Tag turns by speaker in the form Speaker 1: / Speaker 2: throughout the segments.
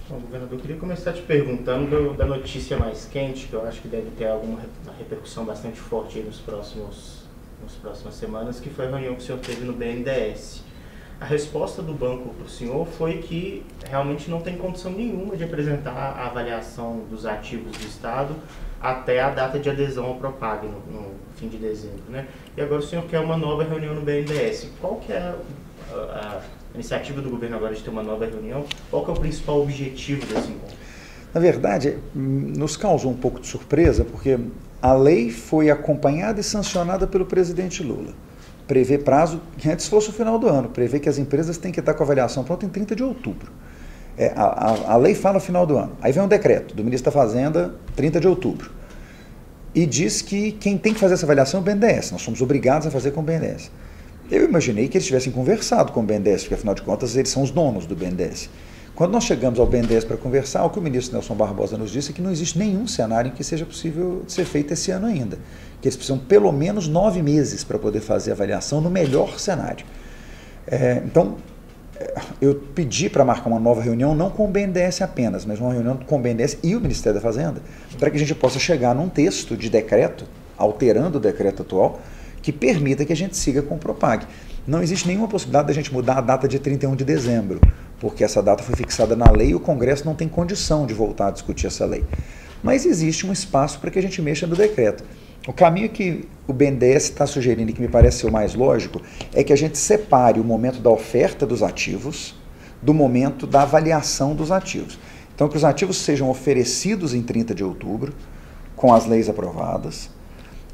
Speaker 1: Bom, governador, eu queria começar te perguntando da notícia mais quente, que eu acho que deve ter alguma repercussão bastante forte aí nas próximas semanas, que foi a reunião que o senhor teve no BNDES. A resposta do banco para o senhor foi que realmente não tem condição nenhuma de apresentar a avaliação dos ativos do Estado até a data de adesão ao Propag, no fim de dezembro, né? E agora o senhor quer uma nova reunião no BNDES. Qual que é a iniciativa do governo agora de ter uma nova reunião? Qual que é o principal objetivo desse encontro?
Speaker 2: Na verdade, nos causou um pouco de surpresa, porque a lei foi acompanhada e sancionada pelo presidente Lula. Prevê prazo que antes fosse o final do ano, prevê que as empresas têm que estar com a avaliação pronta em 30 de outubro. A lei fala final do ano. Aí vem um decreto do ministro da Fazenda, 30 de outubro. E diz que quem tem que fazer essa avaliação é o BNDES. Nós somos obrigados a fazer com o BNDES. Eu imaginei que eles tivessem conversado com o BNDES, porque afinal de contas eles são os donos do BNDES. Quando nós chegamos ao BNDES para conversar, o que o ministro Nelson Barbosa nos disse é que não existe nenhum cenário em que seja possível de ser feito esse ano ainda. Que eles precisam pelo menos 9 meses para poder fazer a avaliação no melhor cenário. Então, eu pedi para marcar uma nova reunião, não com o BNDES apenas, mas uma reunião com o BNDES e o Ministério da Fazenda, para que a gente possa chegar num texto de decreto, alterando o decreto atual, que permita que a gente siga com o Propag. Não existe nenhuma possibilidade da gente mudar a data de 31 de dezembro, porque essa data foi fixada na lei e o Congresso não tem condição de voltar a discutir essa lei. Mas existe um espaço para que a gente mexa no decreto. O caminho que o BNDES está sugerindo, e que me parece ser o mais lógico, é que a gente separe o momento da oferta dos ativos do momento da avaliação dos ativos. Então, que os ativos sejam oferecidos em 30 de outubro, com as leis aprovadas,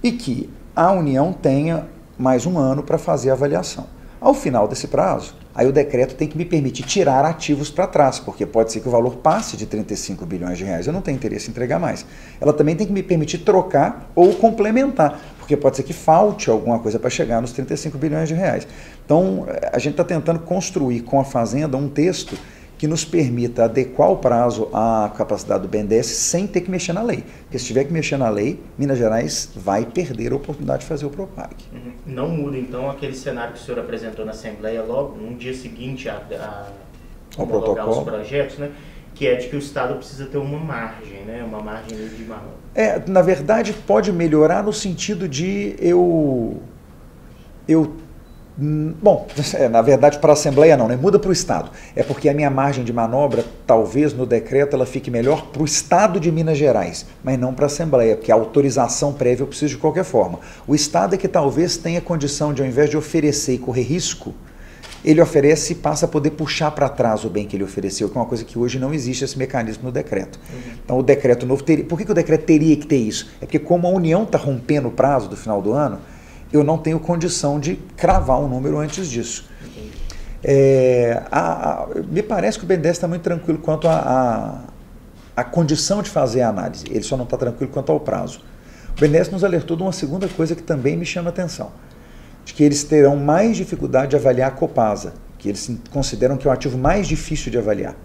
Speaker 2: e que a União tenha mais um ano para fazer a avaliação. Ao final desse prazo, aí o decreto tem que me permitir tirar ativos para trás, porque pode ser que o valor passe de 35 bilhões de reais, eu não tenho interesse em entregar mais. Ela também tem que me permitir trocar ou complementar, porque pode ser que falte alguma coisa para chegar nos 35 bilhões de reais. Então, a gente está tentando construir com a Fazenda um texto que nos permita adequar o prazo à capacidade do BNDES sem ter que mexer na lei. Porque se tiver que mexer na lei, Minas Gerais vai perder a oportunidade de fazer o Propag.
Speaker 1: Não muda, então, aquele cenário que o senhor apresentou na Assembleia logo no dia seguinte a homologar os projetos, né? Que é de que o Estado precisa ter uma margem, né? Uma margem de manobra.
Speaker 2: Na verdade, pode melhorar no sentido de Bom, na verdade para a Assembleia não, né? Muda para o Estado. É porque a minha margem de manobra, talvez no decreto, ela fique melhor para o Estado de Minas Gerais, mas não para a Assembleia, porque a autorização prévia eu preciso de qualquer forma. O Estado é que talvez tenha condição de, ao invés de oferecer e correr risco, ele oferece e passa a poder puxar para trás o bem que ele ofereceu, que é uma coisa que hoje não existe esse mecanismo no decreto. Então o decreto novo teria... Por que o decreto teria que ter isso? É porque como a União está rompendo o prazo do final do ano, eu não tenho condição de cravar um número antes disso. Me parece que o BNDES está muito tranquilo quanto à condição de fazer a análise, ele só não está tranquilo quanto ao prazo. O BNDES nos alertou de uma segunda coisa que também me chama a atenção, de que eles terão mais dificuldade de avaliar a Copasa, que eles consideram que é o ativo mais difícil de avaliar.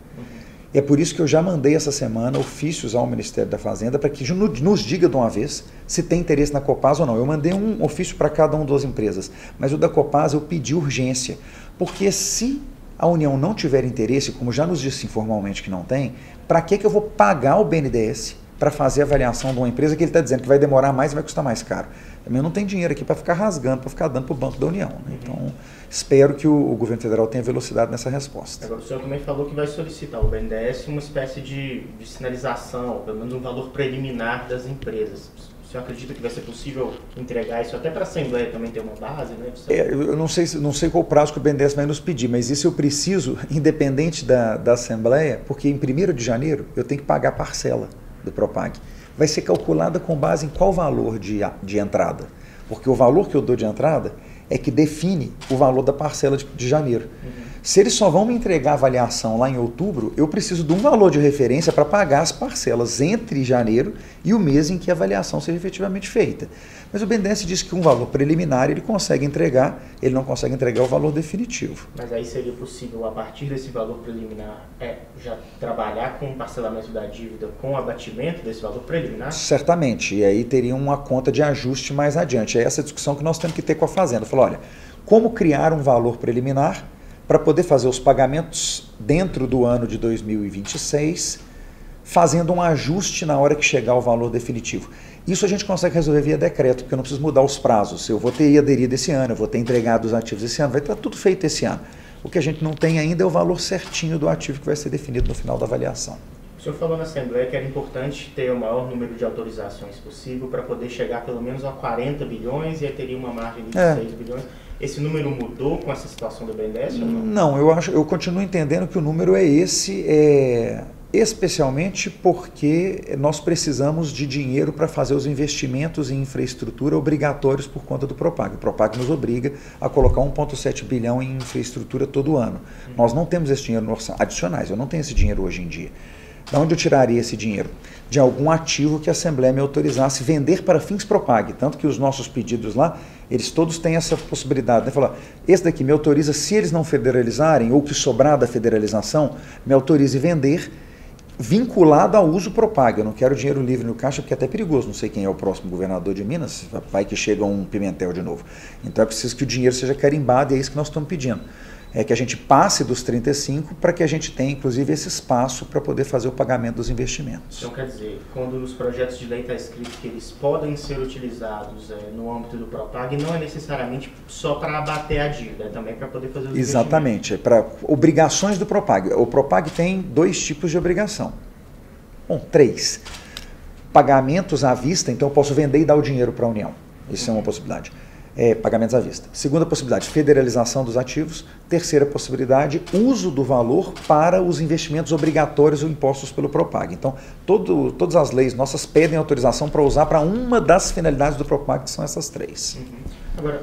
Speaker 2: É por isso que eu já mandei essa semana ofícios ao Ministério da Fazenda para que nos diga de uma vez se tem interesse na Copasa ou não. Eu mandei um ofício para cada uma das empresas, mas o da Copasa eu pedi urgência, porque se a União não tiver interesse, como já nos disse informalmente que não tem, para que eu vou pagar o BNDES para fazer a avaliação de uma empresa que ele está dizendo que vai demorar mais e vai custar mais caro? Eu não tenho dinheiro aqui para ficar rasgando, para ficar dando para o Banco da União. Né? Então, espero que o governo federal tenha velocidade nessa resposta.
Speaker 1: Agora, o senhor também falou que vai solicitar ao BNDES uma espécie de sinalização, pelo menos um valor preliminar das empresas. O senhor acredita que vai ser possível entregar isso até para a Assembleia também ter uma base? Né?
Speaker 2: Eu não sei qual o prazo que o BNDES vai nos pedir, mas isso eu preciso, independente da Assembleia, porque em 1º de janeiro eu tenho que pagar a parcela do Propag. Vai ser calculada com base em qual valor de entrada? Porque o valor que eu dou de entrada é que define o valor da parcela de janeiro. Se eles só vão me entregar a avaliação lá em outubro, eu preciso de um valor de referência para pagar as parcelas entre janeiro e o mês em que a avaliação seja efetivamente feita. Mas o BNDES diz que um valor preliminar ele consegue entregar, ele não consegue entregar o valor definitivo.
Speaker 1: Mas aí seria possível, a partir desse valor preliminar, já trabalhar com o parcelamento da dívida com o abatimento desse valor preliminar?
Speaker 2: Certamente, e aí teria uma conta de ajuste mais adiante. É essa discussão que nós temos que ter com a Fazenda. Falar, olha, como criar um valor preliminar para poder fazer os pagamentos dentro do ano de 2026, fazendo um ajuste na hora que chegar o valor definitivo. Isso a gente consegue resolver via decreto, porque eu não preciso mudar os prazos. Eu vou ter aderido esse ano, eu vou ter entregado os ativos esse ano, vai estar tudo feito esse ano. O que a gente não tem ainda é o valor certinho do ativo que vai ser definido no final da avaliação.
Speaker 1: O senhor falou na Assembleia que era importante ter o maior número de autorizações possível para poder chegar pelo menos a 40 bilhões e aí teria uma margem de 6 bilhões. Esse número mudou com essa situação do BNDES ou não?
Speaker 2: Não, eu continuo entendendo que o número é esse, especialmente porque nós precisamos de dinheiro para fazer os investimentos em infraestrutura obrigatórios por conta do Propag. O Propag nos obriga a colocar 1,7 bilhão em infraestrutura todo ano. Nós não temos esse dinheiro no orçamento, adicionais, eu não tenho esse dinheiro hoje em dia. De onde eu tiraria esse dinheiro? De algum ativo que a Assembleia me autorizasse vender para fins Propag. Tanto que os nossos pedidos lá, eles todos têm essa possibilidade. Né? Falar, esse daqui me autoriza, se eles não federalizarem, ou que sobrar da federalização, me autorize vender, vinculado ao uso Propag. Eu não quero dinheiro livre no caixa, porque é até perigoso. Não sei quem é o próximo governador de Minas, vai que chega um Pimentel de novo. Então é preciso que o dinheiro seja carimbado, e é isso que nós estamos pedindo. É que a gente passe dos 35 para que a gente tenha, inclusive, esse espaço para poder fazer o pagamento dos investimentos.
Speaker 1: Então, quer dizer, quando nos projetos de lei está escrito que eles podem ser utilizados no âmbito do Propag, não é necessariamente só para abater a dívida, é também para poder fazer os
Speaker 2: Exatamente, é para obrigações do Propag. O Propag tem 2 tipos de obrigação. Bom, 3. Pagamentos à vista, então eu posso vender e dar o dinheiro para a União. Isso é uma possibilidade. Pagamentos à vista. Segunda possibilidade, federalização dos ativos. Terceira possibilidade, uso do valor para os investimentos obrigatórios ou impostos pelo Propag. Então, todas as leis nossas pedem autorização para usar para uma das finalidades do Propag, que são essas 3.
Speaker 1: Agora,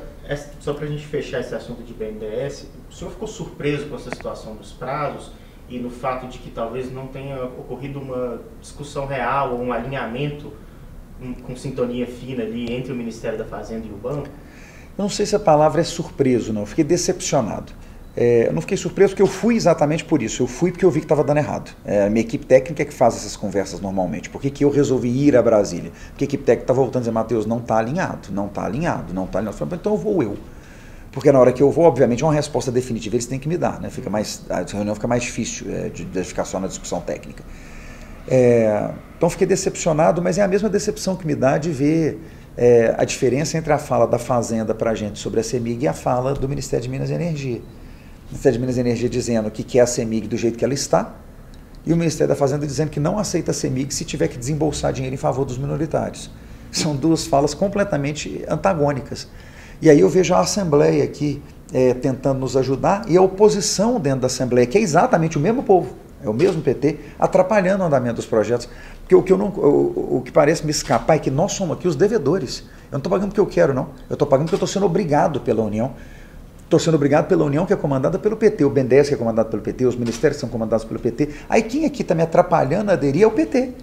Speaker 1: só para a gente fechar esse assunto de BNDES, o senhor ficou surpreso com essa situação dos prazos e no fato de que talvez não tenha ocorrido uma discussão real ou um alinhamento com sintonia fina ali entre o Ministério da Fazenda e o banco?
Speaker 2: Eu não sei se a palavra é surpreso, não. Eu fiquei decepcionado. Eu não fiquei surpreso porque eu fui exatamente por isso. Eu fui porque eu vi que estava dando errado. A minha equipe técnica é que faz essas conversas normalmente. Por que eu resolvi ir a Brasília? Porque a equipe técnica está voltando a dizer, Matheus, não está alinhado, não está alinhado, não está alinhado. Eu falei, então eu vou eu. Porque na hora que eu vou, obviamente, uma resposta definitiva eles têm que me dar. Né? A reunião fica mais difícil de ficar só na discussão técnica. Então fiquei decepcionado, mas é a mesma decepção que me dá de ver a diferença entre a fala da Fazenda para a gente sobre a CEMIG e a fala do Ministério de Minas e Energia. O Ministério de Minas e Energia dizendo que quer a CEMIG do jeito que ela está, e o Ministério da Fazenda dizendo que não aceita a CEMIG se tiver que desembolsar dinheiro em favor dos minoritários. São 2 falas completamente antagônicas. E aí eu vejo a Assembleia aqui tentando nos ajudar e a oposição dentro da Assembleia, que é exatamente o mesmo povo, é o mesmo PT, atrapalhando o andamento dos projetos. Porque o que parece me escapar é que nós somos aqui os devedores. Eu não estou pagando porque eu quero, não. Eu estou pagando porque eu estou sendo obrigado pela União. Estou sendo obrigado pela União, que é comandada pelo PT, o BNDES, que é comandado pelo PT, os ministérios que são comandados pelo PT. Aí quem aqui está me atrapalhando a aderir é o PT.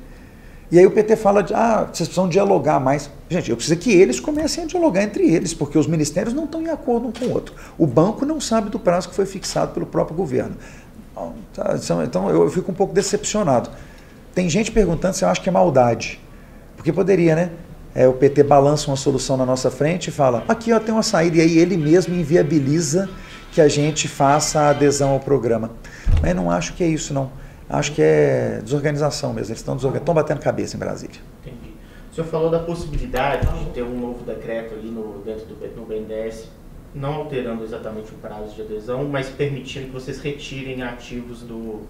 Speaker 2: E aí o PT fala de, vocês precisam dialogar mais. Gente, eu preciso que eles comecem a dialogar entre eles, porque os ministérios não estão em acordo um com o outro. O banco não sabe do prazo que foi fixado pelo próprio governo. Então eu fico um pouco decepcionado. Tem gente perguntando se eu acho que é maldade. Porque poderia, né? O PT balança uma solução na nossa frente e fala, aqui ó, tem uma saída, e aí ele mesmo inviabiliza que a gente faça a adesão ao programa. Mas não acho que é isso, não. Acho que é desorganização mesmo. Eles estão batendo cabeça em Brasília.
Speaker 1: Entendi. O senhor falou da possibilidade de ter um novo decreto ali dentro do BNDES, não alterando exatamente o prazo de adesão, mas permitindo que vocês retirem ativos do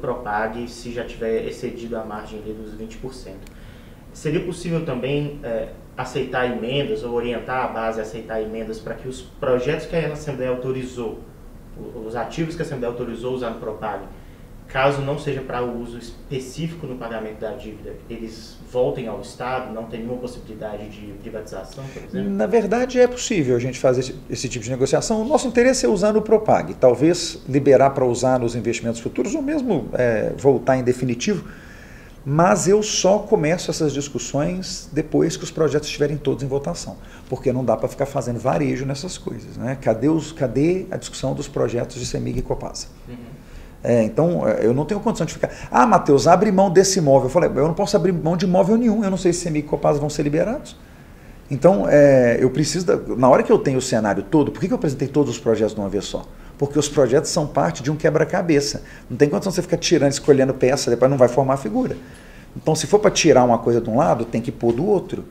Speaker 1: Propag se já tiver excedido a margem ali dos 20%. Seria possível também aceitar emendas ou orientar a base a aceitar emendas para que os projetos que a Assembleia autorizou, os ativos que a Assembleia autorizou usar no Propag, caso não seja para o uso específico no pagamento da dívida, eles voltem ao Estado, não tem nenhuma possibilidade de privatização, por exemplo? Na
Speaker 2: verdade, é possível a gente fazer esse tipo de negociação. O nosso interesse é usar no Propag, talvez liberar para usar nos investimentos futuros ou mesmo voltar em definitivo, mas eu só começo essas discussões depois que os projetos estiverem todos em votação, porque não dá para ficar fazendo varejo nessas coisas. Né? Cadê a discussão dos projetos de CEMIG e Copasa? Então, eu não tenho condição de ficar... Matheus, abre mão desse imóvel. Eu falei, eu não posso abrir mão de imóvel nenhum. Eu não sei se CEMIG e Copasa vão ser liberados. Então, eu preciso... Na hora que eu tenho o cenário todo, por que eu apresentei todos os projetos de uma vez só? porque os projetos são parte de um quebra-cabeça. Não tem condição de você ficar tirando, escolhendo peça, depois não vai formar figura. Então, se for para tirar uma coisa de um lado, tem que pôr do outro.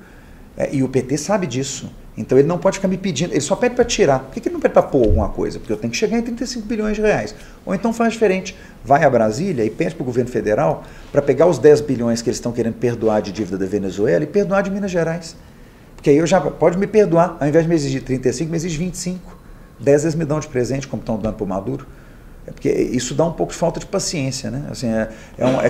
Speaker 2: E o PT sabe disso. Então, ele não pode ficar me pedindo, ele só pede para tirar. Por que ele não pede para pôr alguma coisa? Porque eu tenho que chegar em 35 bilhões de reais. Ou então faz diferente. Vai a Brasília e pede para o governo federal para pegar os 10 bilhões que eles estão querendo perdoar de dívida da Venezuela e perdoar de Minas Gerais. Porque aí eu já pode me perdoar. Ao invés de me exigir 35, me exige 25. 10 vezes me dão de presente, como estão dando para o Maduro. Porque isso dá um pouco de falta de paciência, né? Assim,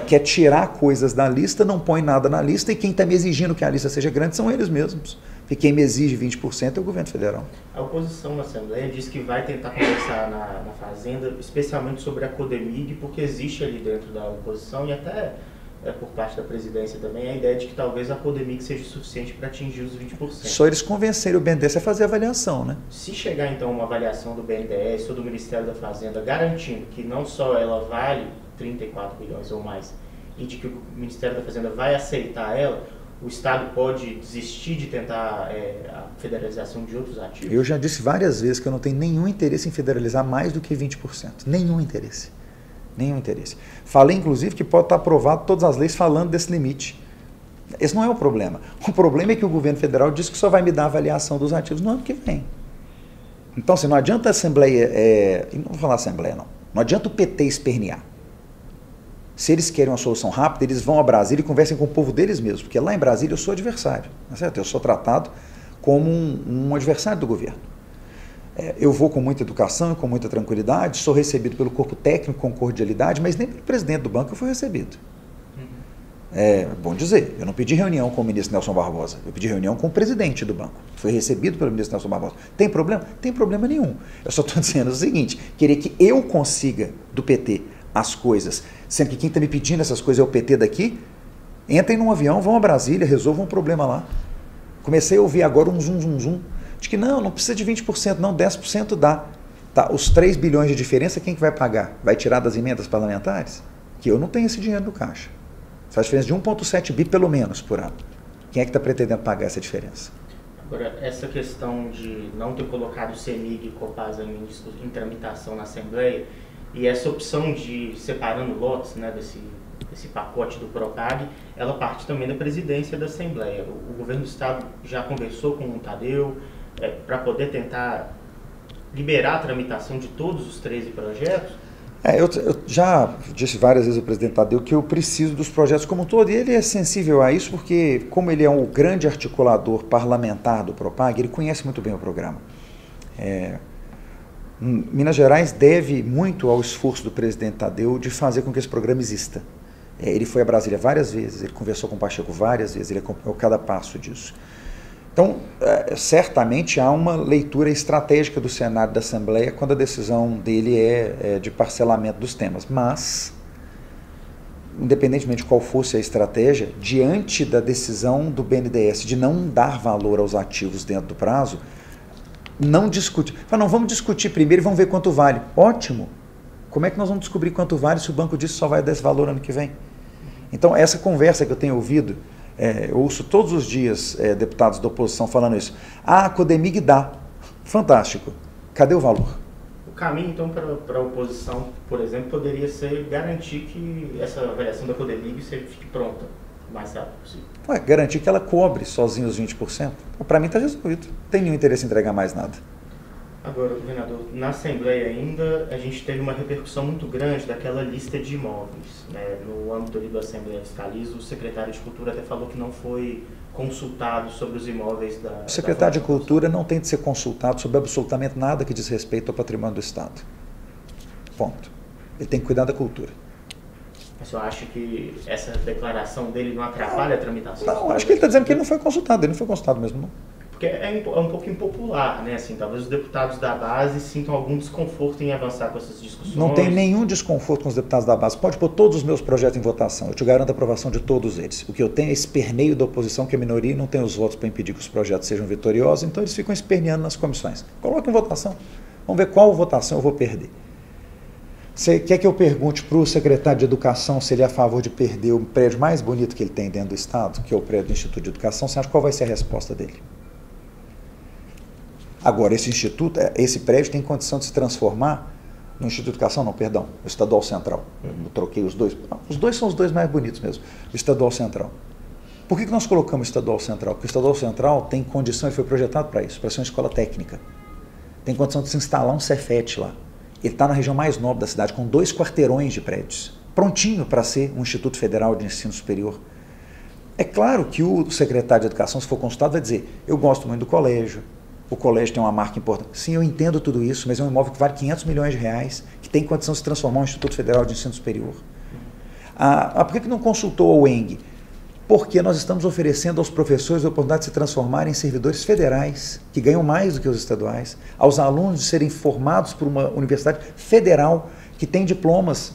Speaker 2: quer tirar coisas da lista, não põe nada na lista, e quem está me exigindo que a lista seja grande são eles mesmos. Porque quem me exige 20% é o governo federal.
Speaker 1: A oposição na Assembleia diz que vai tentar conversar na Fazenda, especialmente sobre a Codemig, porque existe ali dentro da oposição e até por parte da presidência também a ideia de que talvez a Codemig seja suficiente para atingir os 20%.
Speaker 2: Só eles convencerem o BNDES a fazer a avaliação, né?
Speaker 1: Se chegar então uma avaliação do BNDES ou do Ministério da Fazenda garantindo que não só ela vale 34 bilhões ou mais e de que o Ministério da Fazenda vai aceitar ela, o Estado pode desistir de tentar a federalização de outros ativos?
Speaker 2: Eu já disse várias vezes que eu não tenho nenhum interesse em federalizar mais do que 20%. Nenhum interesse. Nenhum interesse. Falei, inclusive, que pode estar aprovado todas as leis falando desse limite. Esse não é o problema. O problema é que o governo federal diz que só vai me dar a avaliação dos ativos no ano que vem. Então, assim, não adianta a Assembleia... não vou falar Assembleia, não. Não adianta o PT espernear. Se eles querem uma solução rápida, eles vão a Brasília e conversem com o povo deles mesmos, porque lá em Brasília eu sou adversário, não é certo? Eu sou tratado como um adversário do governo. Eu vou com muita educação e com muita tranquilidade, sou recebido pelo corpo técnico com cordialidade, mas nem pelo presidente do banco eu fui recebido. É bom dizer, eu não pedi reunião com o ministro Nelson Barbosa, eu pedi reunião com o presidente do banco. Fui recebido pelo ministro Nelson Barbosa. Tem problema? Tem problema nenhum. Eu só estou dizendo o seguinte, querer que eu consiga do PT as coisas, sendo que quem está me pedindo essas coisas é o PT daqui, entrem num avião, vão a Brasília, resolvam um problema lá. Comecei a ouvir agora um zum, de que não precisa de 20%, não, 10% dá. Tá, os 3 bilhões de diferença, quem que vai pagar? Vai tirar das emendas parlamentares? Que eu não tenho esse dinheiro no caixa. Faz diferença de 1,7 bi pelo menos por ano. Quem é que está pretendendo pagar essa diferença?
Speaker 1: Agora, essa questão de não ter colocado o CEMIG e Copasa em tramitação na Assembleia, e essa opção de separando lotes, né, desse pacote do PROPAG, ela parte também da presidência da Assembleia. O governo do Estado já conversou com o Tadeu para poder tentar liberar a tramitação de todos os 13 projetos?
Speaker 2: Eu já disse várias vezes ao presidente Tadeu que eu preciso dos projetos como um todo, e ele é sensível a isso porque, como ele é um grande articulador parlamentar do PROPAG, ele conhece muito bem o programa. Minas Gerais deve muito ao esforço do presidente Tadeu de fazer com que esse programa exista. Ele foi a Brasília várias vezes, ele conversou com o Pacheco várias vezes, ele acompanhou cada passo disso. Então, certamente há uma leitura estratégica do cenário da Assembleia quando a decisão dele é de parcelamento dos temas. Mas, independentemente de qual fosse a estratégia, diante da decisão do BNDES de não dar valor aos ativos dentro do prazo, não discute. Fala, não, vamos discutir primeiro e vamos ver quanto vale. Ótimo. Como é que nós vamos descobrir quanto vale se o banco disse só vai dar esse valor ano que vem? Então, essa conversa que eu tenho ouvido, eu ouço todos os dias deputados da oposição falando isso. A Codemig dá. Fantástico. Cadê o valor?
Speaker 1: O caminho, então, para a oposição, por exemplo, poderia ser garantir que essa avaliação da Codemig fique pronta o mais rápido possível.
Speaker 2: Garantir que ela cobre sozinha os 20%. Para mim está resolvido. Não tem nenhum interesse em entregar mais nada.
Speaker 1: Agora, governador, na Assembleia ainda, a gente teve uma repercussão muito grande daquela lista de imóveis. Né? No âmbito ali do Assembleia Fiscaliza, o secretário de Cultura até falou que não foi consultado sobre os imóveis da...
Speaker 2: O secretário de Cultura não tem de ser consultado sobre absolutamente nada que diz respeito ao patrimônio do Estado. Ponto. Ele tem que cuidar da cultura.
Speaker 1: Mas você acha que essa declaração dele não atrapalha a tramitação?
Speaker 2: Não, acho que ele está dizendo que ele não foi consultado. Ele não foi consultado mesmo, não.
Speaker 1: Porque é um pouco impopular, né? Assim, talvez os deputados da base sintam algum desconforto em avançar com essas discussões.
Speaker 2: Não tem nenhum desconforto com os deputados da base. Pode pôr todos os meus projetos em votação. Eu te garanto a aprovação de todos eles. O que eu tenho é esperneio da oposição, que a minoria não tem os votos para impedir que os projetos sejam vitoriosos, então eles ficam esperneando nas comissões. Coloque em votação. Vamos ver qual votação eu vou perder. Você quer que eu pergunte para o secretário de Educação se ele é a favor de perder o prédio mais bonito que ele tem dentro do Estado, que é o prédio do Instituto de Educação? Você acha qual vai ser a resposta dele? Agora, esse instituto, esse prédio tem condição de se transformar No Instituto de Educação, não, perdão, o Estadual Central. Eu troquei os dois. Os dois são os dois mais bonitos mesmo, o Estadual Central. Por que nós colocamos o Estadual Central? Porque o Estadual Central tem condição, ele foi projetado para isso, para ser uma escola técnica. Tem condição de se instalar um Cefet lá. Ele está na região mais nobre da cidade, com 2 quarteirões de prédios, prontinho para ser um Instituto Federal de Ensino Superior. É claro que o secretário de Educação, se for consultado, vai dizer, eu gosto muito do colégio, o colégio tem uma marca importante. Sim, eu entendo tudo isso, mas é um imóvel que vale 500 milhões de reais, que tem condição de se transformar em um Instituto Federal de Ensino Superior. Por que não consultou a UENG? Porque nós estamos oferecendo aos professores a oportunidade de se transformarem em servidores federais, que ganham mais do que os estaduais, aos alunos de serem formados por uma universidade federal, que tem diplomas,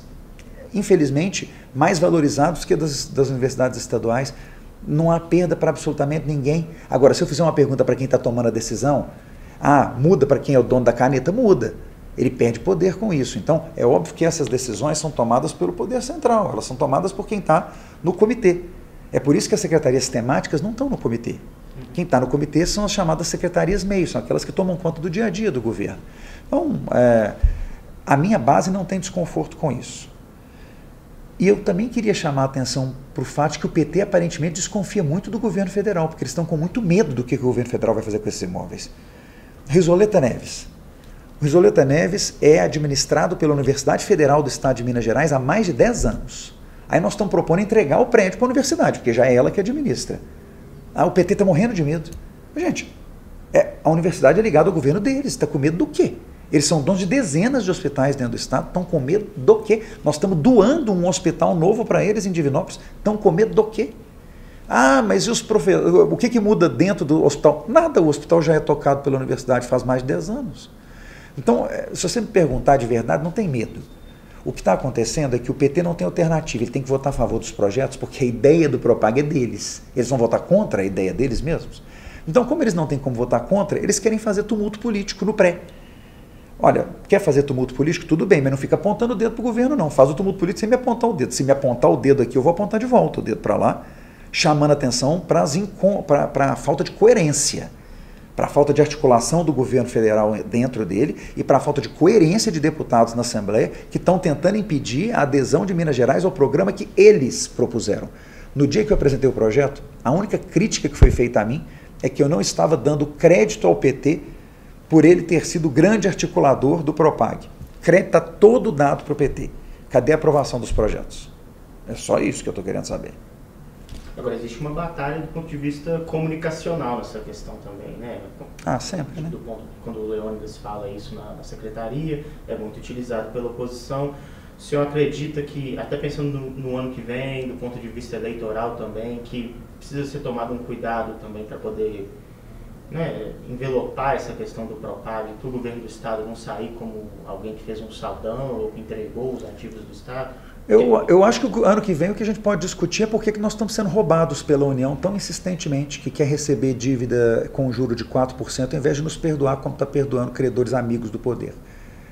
Speaker 2: infelizmente, mais valorizados que das universidades estaduais. Não há perda para absolutamente ninguém. Agora, se eu fizer uma pergunta para quem está tomando a decisão, muda para quem é o dono da caneta? Muda. Ele perde poder com isso. Então, é óbvio que essas decisões são tomadas pelo poder central, elas são tomadas por quem está no comitê. É por isso que as secretarias temáticas não estão no comitê. Quem está no comitê são as chamadas secretarias meio, são aquelas que tomam conta do dia a dia do governo. Então, a minha base não tem desconforto com isso. E eu também queria chamar a atenção para o fato de que o PT aparentemente desconfia muito do governo federal, porque eles estão com muito medo do que o governo federal vai fazer com esses imóveis. Risoleta Neves. O Risoleta Neves é administrado pela Universidade Federal do Estado de Minas Gerais há mais de 10 anos. Aí nós estamos propondo entregar o prédio para a universidade, porque já é ela que administra. O PT está morrendo de medo. Gente, a universidade é ligada ao governo deles, está com medo do quê? Eles são donos de dezenas de hospitais dentro do estado, estão com medo do quê? Nós estamos doando um hospital novo para eles em Divinópolis, estão com medo do quê? Mas e os professores? O que muda dentro do hospital? Nada, o hospital já é tocado pela universidade faz mais de 10 anos. Então, se você me perguntar de verdade, não tem medo. O que está acontecendo é que o PT não tem alternativa, ele tem que votar a favor dos projetos, porque a ideia do Propag é deles. Eles vão votar contra a ideia deles mesmos? Então, como eles não têm como votar contra, eles querem fazer tumulto político no pré. Olha, quer fazer tumulto político? Tudo bem, mas não fica apontando o dedo para o governo, não. Faz o tumulto político sem me apontar o dedo. Se me apontar o dedo aqui, eu vou apontar de volta o dedo para lá, chamando atenção para a falta de coerência, para a falta de articulação do governo federal dentro dele e para a falta de coerência de deputados na Assembleia que estão tentando impedir a adesão de Minas Gerais ao programa que eles propuseram. No dia que eu apresentei o projeto, a única crítica que foi feita a mim é que eu não estava dando crédito ao PT por ele ter sido o grande articulador do Propag. Crédito está todo dado para o PT. Cadê a aprovação dos projetos? É só isso que eu estou querendo saber.
Speaker 1: Agora, existe uma batalha do ponto de vista comunicacional nessa questão também, né?
Speaker 2: Sempre, né?
Speaker 1: Quando o Leônidas fala isso na secretaria, é muito utilizado pela oposição. O senhor acredita que, até pensando no ano que vem, do ponto de vista eleitoral também, que precisa ser tomado um cuidado também para poder envelopar essa questão do Propag, para o governo do Estado não sair como alguém que fez um saldão ou que entregou os ativos do Estado?
Speaker 2: Eu acho que o ano que vem o que a gente pode discutir é por que nós estamos sendo roubados pela União tão insistentemente, que quer receber dívida com juro de 4% ao invés de nos perdoar como está perdoando credores amigos do poder.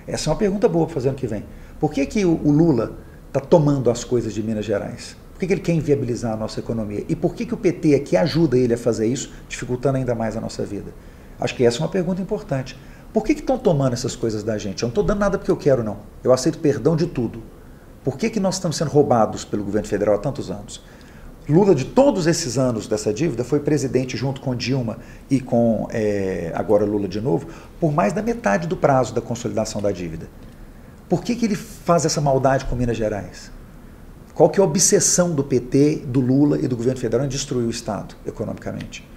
Speaker 2: Essa é uma pergunta boa para fazer ano que vem. Por que o Lula está tomando as coisas de Minas Gerais? Por que ele quer inviabilizar a nossa economia? E por que o PT aqui ajuda ele a fazer isso, dificultando ainda mais a nossa vida? Acho que essa é uma pergunta importante. Por que estão tomando essas coisas da gente? Eu não estou dando nada porque eu quero, não. Eu aceito perdão de tudo. Por que nós estamos sendo roubados pelo governo federal há tantos anos? Lula, de todos esses anos dessa dívida, foi presidente junto com Dilma e com, agora Lula de novo, por mais da metade do prazo da consolidação da dívida. Por que ele faz essa maldade com Minas Gerais? Qual que é a obsessão do PT, do Lula e do governo federal em destruir o Estado economicamente?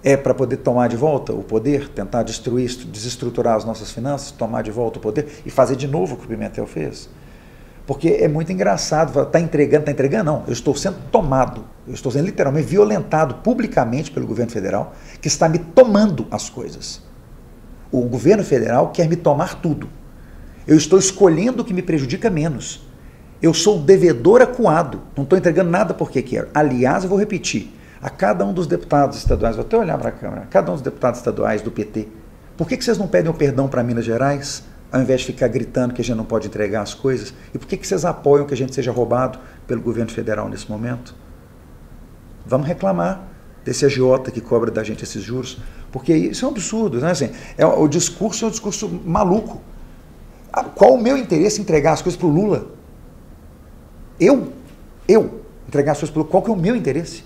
Speaker 2: É para poder tomar de volta o poder, tentar destruir, desestruturar as nossas finanças, tomar de volta o poder e fazer de novo o que o Pimentel fez? Porque é muito engraçado, está entregando, não, eu estou sendo tomado, eu estou sendo literalmente violentado publicamente pelo governo federal, que está me tomando as coisas. O governo federal quer me tomar tudo. Eu estou escolhendo o que me prejudica menos. Eu sou devedor acuado, não estou entregando nada porque quero. Aliás, eu vou repetir, a cada um dos deputados estaduais, vou até olhar para a Câmara, a cada um dos deputados estaduais do PT, por que vocês não pedem o perdão para Minas Gerais, ao invés de ficar gritando que a gente não pode entregar as coisas? E por que vocês apoiam que a gente seja roubado pelo governo federal nesse momento? Vamos reclamar desse agiota que cobra da gente esses juros, porque isso é um absurdo, né? Assim, o discurso é um discurso maluco. Qual o meu interesse em entregar as coisas para o Lula? Eu entregar as coisas para o Lula, qual que é o meu interesse?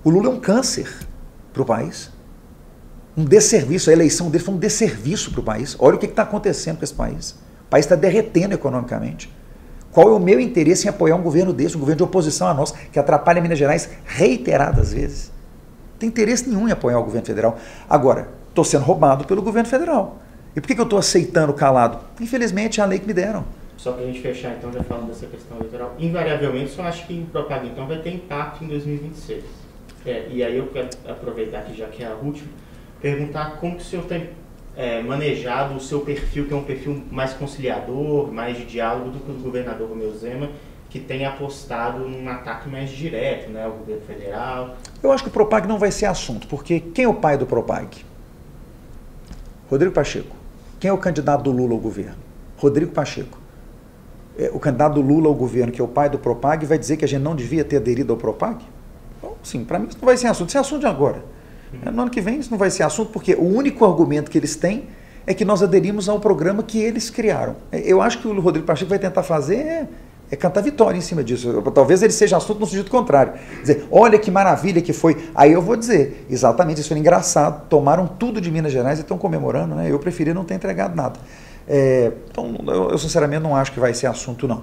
Speaker 2: O Lula é um câncer para o país. Um desserviço, a eleição dele foi um desserviço para o país. Olha o que está acontecendo com esse país. O país está derretendo economicamente. Qual é o meu interesse em apoiar um governo desse, um governo de oposição a nós, que atrapalha Minas Gerais reiteradas vezes? Não tem interesse nenhum em apoiar o governo federal. Agora, estou sendo roubado pelo governo federal. E por que eu estou aceitando calado? Infelizmente, é a lei que me deram.
Speaker 1: Só para a gente fechar, então, já falando dessa questão eleitoral, invariavelmente, só acho que o Propag, então, vai ter impacto em 2026. E aí eu quero aproveitar aqui, já que é a última, perguntar como que o senhor tem manejado o seu perfil, que é um perfil mais conciliador, mais de diálogo do que o governador Romeu Zema, que tem apostado num ataque mais direto, né, ao governo federal.
Speaker 2: Eu acho que o Propag não vai ser assunto, porque quem é o pai do Propag? Rodrigo Pacheco. Quem é o candidato do Lula ao governo? Rodrigo Pacheco. O candidato do Lula ao governo, que é o pai do Propag, vai dizer que a gente não devia ter aderido ao Propag? Então, sim, para mim isso não vai ser assunto. Isso é assunto de agora. No ano que vem isso não vai ser assunto, porque o único argumento que eles têm é que nós aderimos ao programa que eles criaram. Eu acho que o Rodrigo Pacheco vai tentar fazer é cantar vitória em cima disso. Talvez ele seja assunto no sentido contrário. Dizer, olha que maravilha que foi. Aí eu vou dizer, exatamente, isso foi engraçado. Tomaram tudo de Minas Gerais e estão comemorando, né? Eu preferi não ter entregado nada. Então, eu sinceramente não acho que vai ser assunto, não.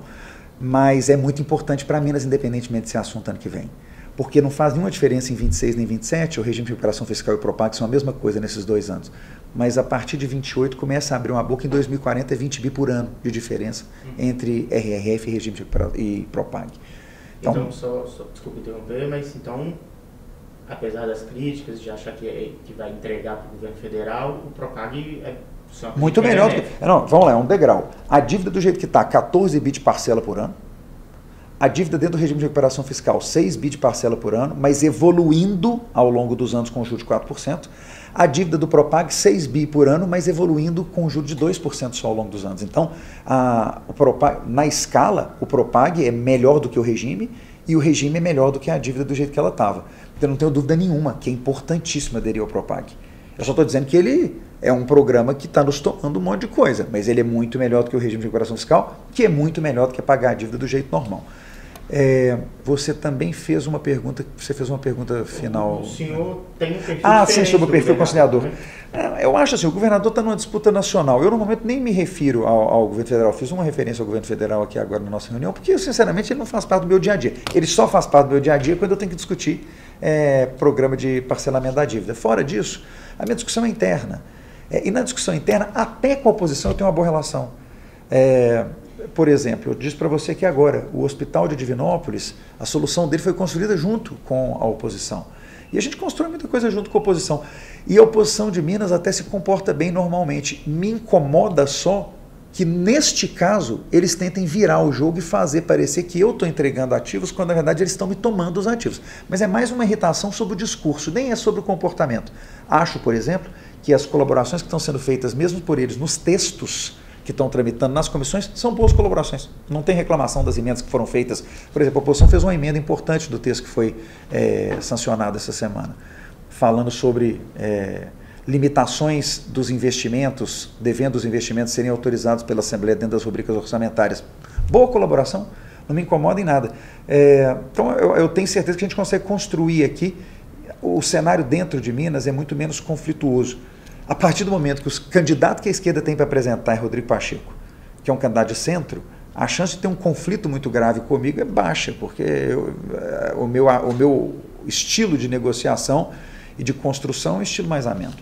Speaker 2: Mas é muito importante para Minas, independentemente de ser assunto ano que vem. Porque não faz nenhuma diferença em 26 nem 27, o regime de recuperação fiscal e o Propag são a mesma coisa nesses 2 anos. Mas a partir de 28 começa a abrir uma boca, em 2040 é 20 bi por ano de diferença entre RRF e regime de e Propag.
Speaker 1: Então só desculpa interromper, mas então, apesar das críticas, de achar que vai entregar para o governo federal, o Propag é
Speaker 2: muito melhor do que... Não, vamos lá, é um degrau. A dívida do jeito que está, 14 bi de parcela por ano. A dívida dentro do regime de recuperação fiscal, 6 bi de parcela por ano, mas evoluindo ao longo dos anos com juros de 4%. A dívida do Propag, 6 bi por ano, mas evoluindo com juros de 2% só ao longo dos anos. Então, o Propag, na escala, o Propag é melhor do que o regime e o regime é melhor do que a dívida do jeito que ela estava. Eu não tenho dúvida nenhuma que é importantíssimo aderir ao Propag. Eu só estou dizendo que ele é um programa que está nos tomando um monte de coisa, mas ele é muito melhor do que o regime de recuperação fiscal, que é muito melhor do que pagar a dívida do jeito normal. Você também fez uma pergunta, final.
Speaker 1: O senhor tem um perfil
Speaker 2: sim, sobre o perfil conciliador. Né? Eu acho assim, o governador está numa disputa nacional. Eu, no momento, nem me refiro ao governo federal. Fiz uma referência ao governo federal aqui agora na nossa reunião, porque, sinceramente, ele não faz parte do meu dia a dia. Ele só faz parte do meu dia a dia quando eu tenho que discutir programa de parcelamento da dívida. Fora disso, a minha discussão é interna. E na discussão interna, até com a oposição, eu tenho uma boa relação. Por exemplo, eu disse para você que agora, o Hospital de Divinópolis, a solução dele foi construída junto com a oposição. E a gente constrói muita coisa junto com a oposição. E a oposição de Minas até se comporta bem normalmente. Me incomoda só que, neste caso, eles tentem virar o jogo e fazer parecer que eu estou entregando ativos, quando, na verdade, eles estão me tomando os ativos. Mas é mais uma irritação sobre o discurso, nem é sobre o comportamento. Acho, por exemplo, que as colaborações que estão sendo feitas, mesmo por eles, nos textos que estão tramitando nas comissões, são boas colaborações. Não tem reclamação das emendas que foram feitas. Por exemplo, a oposição fez uma emenda importante do texto que foi sancionado essa semana, falando sobre limitações dos investimentos, devendo os investimentos serem autorizados pela Assembleia dentro das rubricas orçamentárias. Boa colaboração, não me incomoda em nada. Então, eu tenho certeza que a gente consegue construir aqui. O cenário dentro de Minas é muito menos conflituoso. A partir do momento que os candidatos que a esquerda tem para apresentar é Rodrigo Pacheco, que é um candidato de centro, a chance de ter um conflito muito grave comigo é baixa, porque o meu estilo de negociação e de construção é um estilo mais ameno.